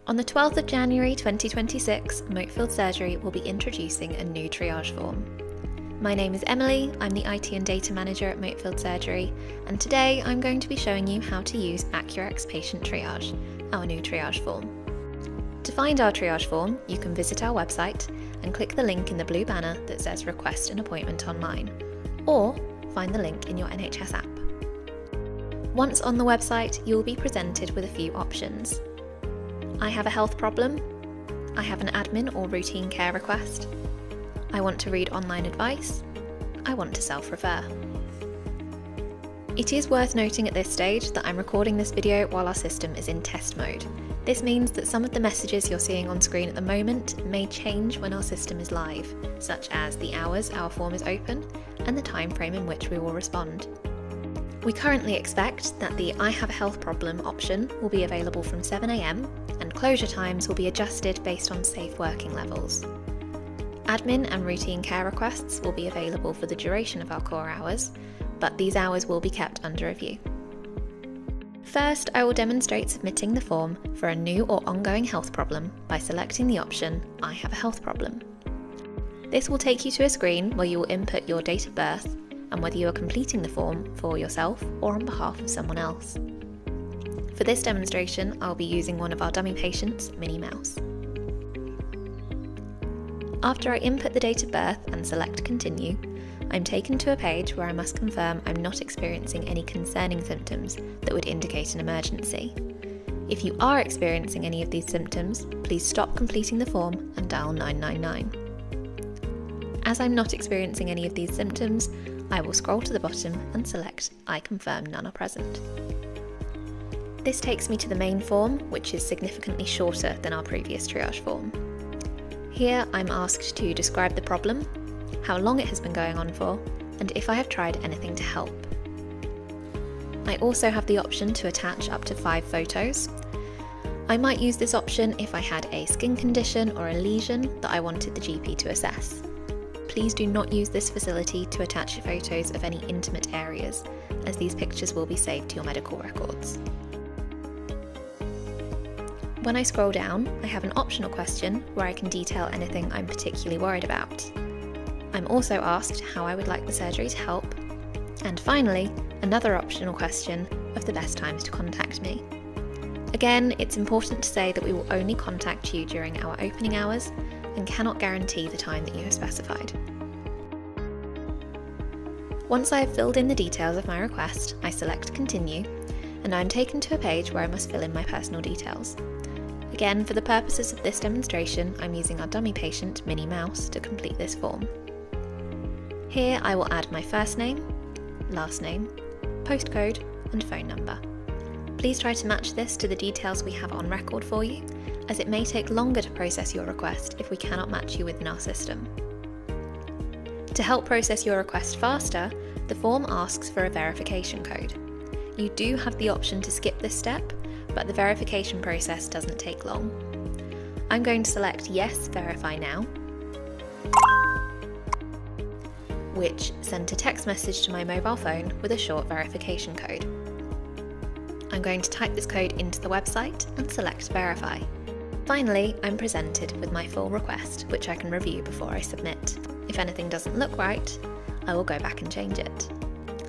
On the 12th of January 2026, Moatfield Surgery will be introducing a new triage form. My name is Emily, I'm the IT and Data Manager at Moatfield Surgery, and today I'm going to be showing you how to use Accurx Patient Triage, our new triage form. To find our triage form, you can visit our website and click the link in the blue banner that says Request an Appointment online, or find the link in your NHS app. Once on the website, you will be presented with a few options. I have a health problem, I have an admin or routine care request, I want to read online advice, I want to self-refer. It is worth noting at this stage that I'm recording this video while our system is in test mode. This means that some of the messages you're seeing on screen at the moment may change when our system is live, such as the hours our form is open and the time frame in which we will respond. We currently expect that the I have a health problem option will be available from 7 AM and closure times will be adjusted based on safe working levels. Admin and routine care requests will be available for the duration of our core hours, but these hours will be kept under review. First, I will demonstrate submitting the form for a new or ongoing health problem by selecting the option I have a health problem. This will take you to a screen where you will input your date of birth and whether you are completing the form for yourself or on behalf of someone else. For this demonstration, I'll be using one of our dummy patients, Minnie Mouse. After I input the date of birth and select Continue, I'm taken to a page where I must confirm I'm not experiencing any concerning symptoms that would indicate an emergency. If you are experiencing any of these symptoms, please stop completing the form and dial 999. As I'm not experiencing any of these symptoms, I will scroll to the bottom and select I confirm none are present. This takes me to the main form, which is significantly shorter than our previous triage form. Here I'm asked to describe the problem, how long it has been going on for, and if I have tried anything to help. I also have the option to attach up to 5 photos. I might use this option if I had a skin condition or a lesion that I wanted the GP to assess. Please do not use this facility to attach photos of any intimate areas, as these pictures will be saved to your medical records. When I scroll down, I have an optional question where I can detail anything I'm particularly worried about. I'm also asked how I would like the surgery to help, and finally, another optional question of the best times to contact me. Again, it's important to say that we will only contact you during our opening hours and cannot guarantee the time that you have specified. Once I have filled in the details of my request, I select Continue, and I'm taken to a page where I must fill in my personal details. Again, for the purposes of this demonstration, I'm using our dummy patient, Minnie Mouse, to complete this form. Here I will add my first name, last name, postcode, and phone number. Please try to match this to the details we have on record for you, as it may take longer to process your request if we cannot match you within our system. To help process your request faster, the form asks for a verification code. You do have the option to skip this step, but the verification process doesn't take long. I'm going to select Yes, Verify Now, which sent a text message to my mobile phone with a short verification code. I'm going to type this code into the website and select Verify. Finally, I'm presented with my full request, which I can review before I submit. If anything doesn't look right, I will go back and change it.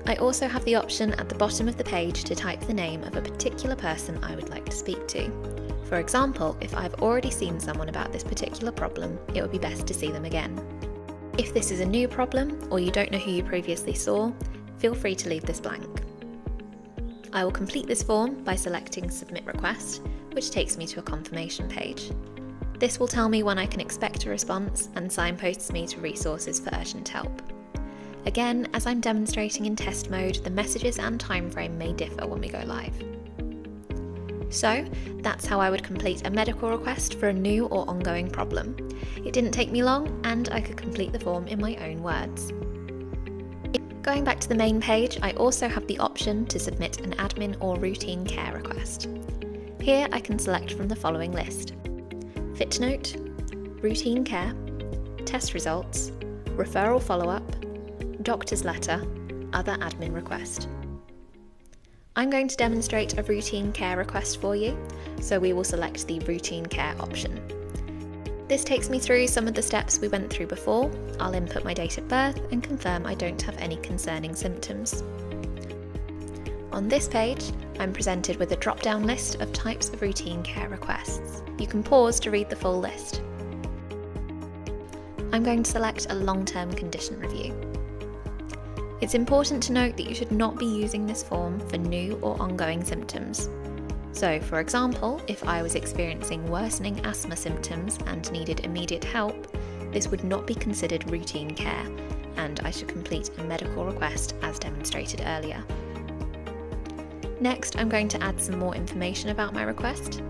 I also have the option at the bottom of the page to type the name of a particular person I would like to speak to. For example, if I've already seen someone about this particular problem, it would be best to see them again. If this is a new problem, or you don't know who you previously saw, feel free to leave this blank. I will complete this form by selecting Submit Request, which takes me to a confirmation page. This will tell me when I can expect a response and signposts me to resources for urgent help. Again, as I'm demonstrating in test mode, the messages and timeframe may differ when we go live. So, that's how I would complete a medical request for a new or ongoing problem. It didn't take me long, and I could complete the form in my own words. Going back to the main page, I also have the option to submit an admin or routine care request. Here I can select from the following list: Fit Note, Routine Care, Test Results, Referral Follow-up, Doctor's Letter, Other Admin Request. I'm going to demonstrate a routine care request for you, so we will select the routine care option. This takes me through some of the steps we went through before. I'll input my date of birth and confirm I don't have any concerning symptoms. On this page, I'm presented with a drop-down list of types of routine care requests. You can pause to read the full list. I'm going to select a long-term condition review. It's important to note that you should not be using this form for new or ongoing symptoms. So, for example, if I was experiencing worsening asthma symptoms and needed immediate help, this would not be considered routine care, and I should complete a medical request as demonstrated earlier. Next, I'm going to add some more information about my request.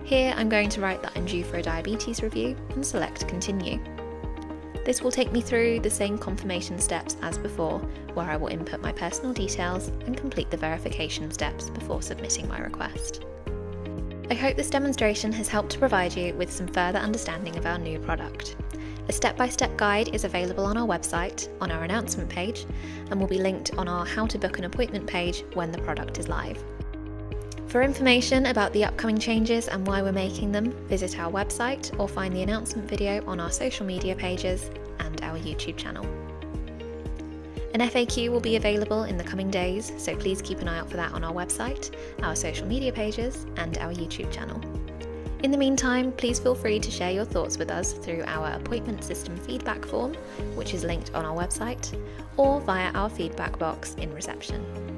Here, I'm going to write that I'm due for a diabetes review and select Continue. This will take me through the same confirmation steps as before, where I will input my personal details and complete the verification steps before submitting my request. I hope this demonstration has helped to provide you with some further understanding of our new product. A step-by-step guide is available on our website, on our announcement page, and will be linked on our How to Book an Appointment page when the product is live. For information about the upcoming changes and why we're making them, visit our website or find the announcement video on our social media pages and our YouTube channel. An FAQ will be available in the coming days, so please keep an eye out for that on our website, our social media pages, and our YouTube channel. In the meantime, please feel free to share your thoughts with us through our appointment system feedback form, which is linked on our website, or via our feedback box in reception.